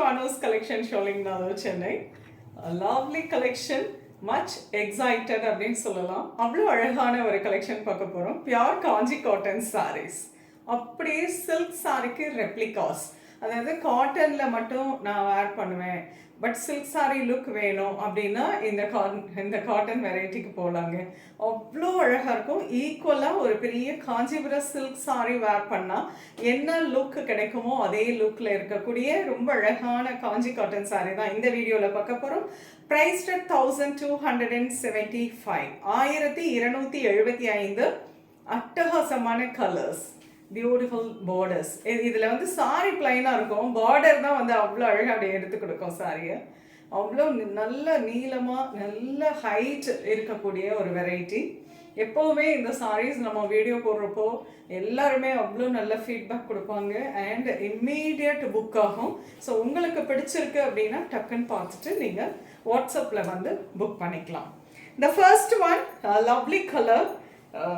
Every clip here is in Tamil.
Anu's collection showing now Chennai. A lovely collection, much excited அப்படின்னு சொல்லலாம். அவ்வளோ அழகான ஒரு கலெக்ஷன் பார்க்க போகிறோம். பியூர் காஞ்சி காட்டன் sarees. அப்படியே சில்க் சாரிக்கு ரெப்ளிகாஸ், அதாவது காட்டனில் மட்டும் நான் வேர் பண்ணுவேன், பட் சில்க் சாரி லுக் வேணும் அப்படின்னா இந்த காட்டன் வெரைட்டிக்கு போகலாங்க. அவ்வளோ அழகாக இருக்கும். ஈக்குவலாக ஒரு பெரிய காஞ்சிபுரம் சில்க் சாரி வேர் பண்ணால் என்ன லுக் கிடைக்குமோ அதே லுக்கில் இருக்கக்கூடிய ரொம்ப அழகான காஞ்சி காட்டன் சாரி தான் இந்த வீடியோவில் பார்க்க போகிறோம். Prized at 1275, 1275. அட்டகாசமான கலர்ஸ், பியூட்டிஃபுல் பார்டர்ஸ். இதில் வந்து சாரி பிளைனாக இருக்கும், பார்டர் தான் வந்து அவ்வளோ அழகாக அப்படியே எடுத்து கொடுக்கும் சாரியை. அவ்வளோ நல்ல நீளமாக நல்ல ஹைட் இருக்கக்கூடிய ஒரு வெரைட்டி. எப்போவுமே இந்த சாரீஸ் நம்ம வீடியோ போடுறப்போ எல்லாருமே அவ்வளோ நல்ல ஃபீட்பேக் கொடுப்பாங்க அண்ட் இம்மீடியட் புக் ஆகும். ஸோ உங்களுக்கு பிடிச்சிருக்கு அப்படின்னா டக்குன்னு பார்த்துட்டு நீங்கள் வாட்ஸ்அப்பில் வந்து புக் பண்ணிக்கலாம். The first one, lovely colour.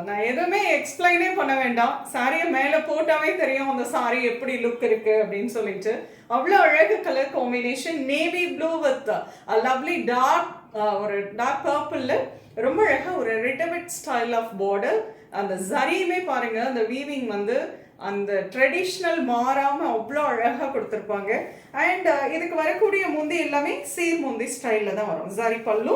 நான் எதுவுமே எக்ஸ்பிளைனே பண்ண வேண்டாம், சாரியை மேலே போட்டாவே தெரியும் அந்த சாரி எப்படி லுக் இருக்கு அப்படின்னு சொல்லிட்டு. அவ்வளோ அழகு colour combination, navy blue with lovely dark ஒரு டார்க் பர்பிளில் ரொம்ப அழகாக ஒரு ரிட்டபிட் ஸ்டைல் ஆஃப் பார்டர். அந்த ஜரியுமே பாருங்க, அந்த வீவிங் வந்து அந்த ட்ரெடிஷ்னல் மாறாமல் அவ்வளோ அழகாக கொடுத்துருப்பாங்க. அண்ட் இதுக்கு வரக்கூடிய முந்தி எல்லாமே சீர் முந்தி ஸ்டைலில் தான் வரும். ஜரி பல்லு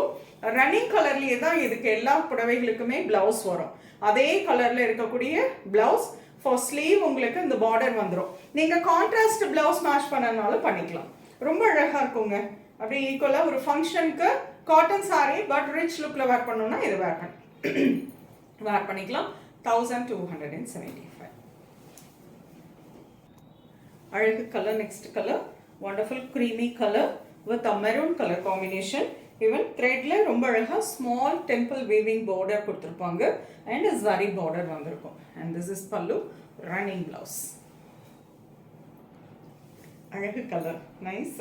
ரன்னிங் கலர்லேயே தான் இதுக்கு எல்லா புடவைகளுக்குமே ப்ளவுஸ் வரும். அதே கலரில் இருக்கக்கூடிய ப்ளவுஸ். ஃபார் ஸ்லீவ் உங்களுக்கு இந்த பார்டர் வந்துடும். நீங்கள் கான்ட்ராஸ்ட் ப்ளவுஸ் மேட்ச் பண்ணனாலும் பண்ணிக்கலாம். ரொம்ப அழகாக இருக்குங்க. அப்படியே ஈக்குவலாக ஒரு ஃபங்க்ஷனுக்கு காட்டன் சாரி பட் ரிச் லுக்கில் வேர் பண்ணணும்னா இது வேர் பண்ணிக்கலாம். 1275. அழகு colour. Next colour wonderful creamy colour with a maroon colour combination. Even த்ரெட்ல ரொம்ப அழகாக ஸ்மால் டெம்பிள் வீவிங் பார்டர் கொடுத்துருப்பாங்க அண்ட் ஜரி பார்டர் வந்திருக்கும். And this is pallu, running blouse. அழகு colour, nice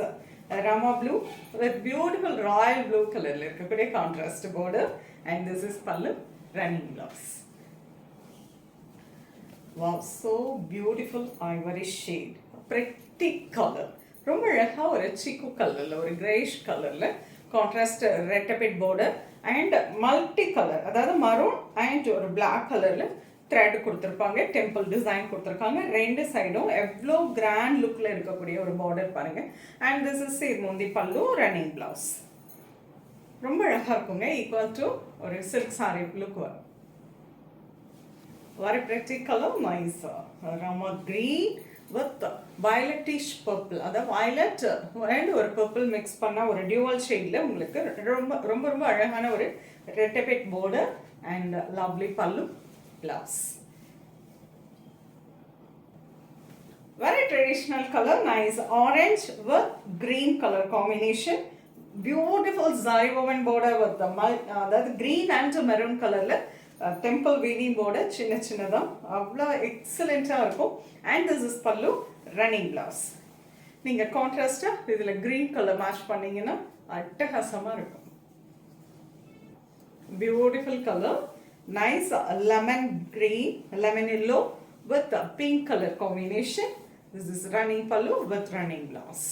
Rama blue with beautiful royal blue கலரில் இருக்கக்கூடிய contrast border. And this is pallu, running blouse. Wow, so beautiful ivory shade, pretty color. ரொம்ப அழகாக ஒரு சிக்கு கலரில் ஒரு கிரேஷ் கலரில் கான்ட்ராஸ்ட் ரெட்டபிட் பார்டர் அண்ட் மல்டி கலர், அதாவது மரூன் அண்ட் ஒரு பிளாக் கலரில் த்ரெட் கொடுத்துருப்பாங்க, டெம்பிள் டிசைன் கொடுத்துருக்காங்க. ரெண்டு சைடும் எவ்வளோ கிராண்ட் லுக்கில் இருக்கக்கூடிய ஒரு பார்டர் பாருங்கள். அண்ட் திஸ் இஸ் முந்தி பல்லு, ரன்னிங் பிளவுஸ். ரொம்ப அழகாக இருக்குங்க. ஈக்குவல் டு ஒரு சில்க் சாரி லுக் வரும். Very pretty color, nice rama green with violetish purple. அத violet and ஒரு purple mix பண்ண ஒரு dual shadeல உங்களுக்கு ரொம்ப ரொம்ப ரொம்ப அழகான ஒரு reticule border and lovely pallu blouse. Very traditional color, nice orange with green color combination. Beautiful zari woven border with the அதாவது green and maroon colorல டெம்பிள் வீவிங் பார்டர் சின்ன சின்னதாக அவ்வளோ எக்ஸலண்ட்டாக இருக்கும். And this is pallu, running blouse. நீங்கள் கான்ட்ராஸ்டாக இதில் க்ரீன் கலர் மேட்ச் பண்ணிங்கன்னா அட்டகாசமாக இருக்கும். Beautiful colour, nice lemon green, lemon yellow with pink colour combination. This is running pallu with running blouse.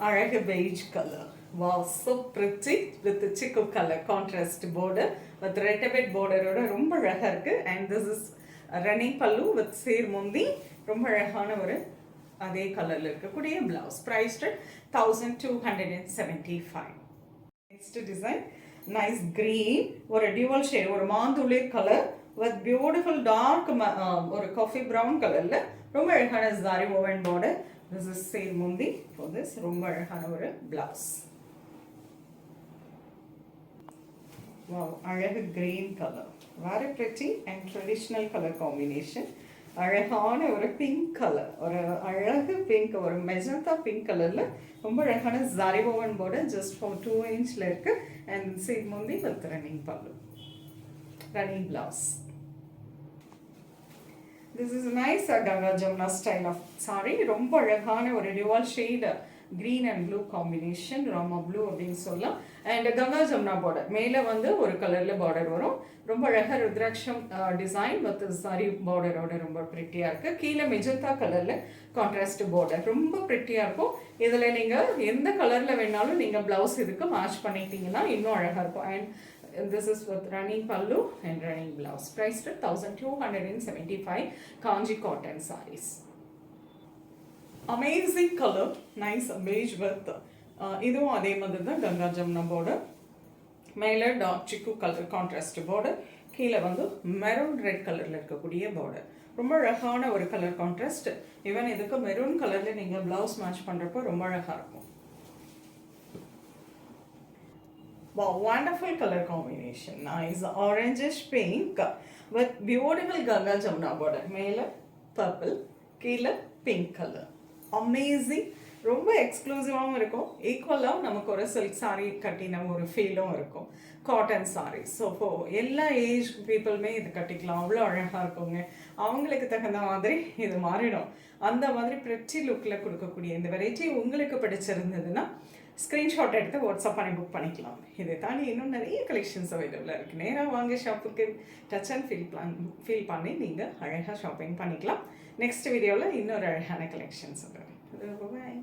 அழகு beige colour. Wow, so pretty with the chiku color contrast border with retabit border ஓட ரொம்ப அழகா இருக்கு. And this is running pallu with சேர் முந்தி ரொம்ப அழகான ஒரு அதே கலர்ல இருக்கக்கூடிய blouse. Priced at 1275. Next design, nice green ஒரு dual shade, ஒரு மாந்துளிர் கலர் with beautiful dark ஒரு coffee brown கலர்ல ரொம்ப அழகான zari woven border. This is சேர் முந்தி for this ரொம்ப அழகான ஒரு பிளவுஸ். Wow, அழகு green color, very pretty and traditional color combination. அழகான ஒரு பிங்க் கலர், ஒரு அழகு பிங்க், ஒரு மெஜந்தா பிங்க் கலரில் ரொம்ப அழகான zari woven border just for 2 inchல இருக்கு. and சீட் முந்தி with running pallu, running blouse. This is nice Ganga Jamuna style of saree. ரொம்ப அழகான ஒரு dual shade green and blue combination, Rama blue அப்படின்னு சொல்லலாம். அண்ட் கங்கா ஜமுனா பார்டர், மேலே வந்து ஒரு கலரில் பார்டர் வரும். ரொம்ப அழகாக ருத்ராட்சம் டிசைன் வித் சாரி பார்டரோட ரொம்ப ப்ரிட்டியாக இருக்குது. கீழே மெஜந்தா கலரில் கான்ட்ராஸ்ட் பார்டர் ரொம்ப ப்ரிட்டியாக இருக்கும். இதில் நீங்கள் எந்த கலரில் வேணாலும் நீங்கள் ப்ளவுஸ் இதுக்கு மேட்ச் பண்ணிட்டீங்கன்னா இன்னும் அழகாக இருக்கும். And this is with running pallu and running blouse, priced at 1275, Kanji cotton sarees. Amazing color, nice beige with இதுவும் அதே மாதிரி தான் கங்கா ஜமுனா border. மேலே டார்க் சிக்கு கலர் கான்ட்ராஸ்ட் பார்டர், கீழே வந்து மெரூன் ரெட் கலரில் இருக்கக்கூடிய பார்டர். ரொம்ப அழகான ஒரு கலர் கான்ட்ராஸ்ட். ஈவன் இதுக்கு மெரூன் கலரில் நீங்கள் ப்ளவுஸ் மேட்ச் பண்ணுறப்போ ரொம்ப அழகாக இருக்கும். Wow, wonderful color combination. Nice orangish pink with beautiful Ganga Jamuna border. மேலே purple, கீழே pink color. Amazing. ரொம்ப எக்ஸ்க்ளூசிவாகவும் இருக்கும். ஈக்குவலாக நமக்கு ஒரு சில்க் சாரீ கட்டின ஒரு ஃபீலும் இருக்கும். காட்டன் சாரீ. ஸோ எல்லா ஏஜ் பீப்புளுமே இது கட்டிக்கலாம். அவ்வளோ அழகாக இருக்குங்க. அவங்களுக்கு தகுந்த மாதிரி இது மாறிடும். அந்த மாதிரி ப்ரெட்டி லுக்கில் கொடுக்கக்கூடிய இந்த வெரைட்டி உங்களுக்கு பிடிச்சிருந்ததுன்னா ஸ்க்ரீன்ஷாட் எடுத்து வாட்ஸ்அப் பண்ணி புக் பண்ணிக்கலாம். இதை தாண்டி இன்னும் நிறைய கலெக்ஷன்ஸ் அவைலபிளாக இருக்குது. நேராக வாங்க ஷாப்புக்கு டச் அண்ட் ஃபீல் பண்ணி நீங்கள் அழகாக ஷாப்பிங் பண்ணிக்கலாம். நெக்ஸ்ட் வீடியோவில் இன்னொரு அழகான கலெக்ஷன்ஸ் வரும். பாய்.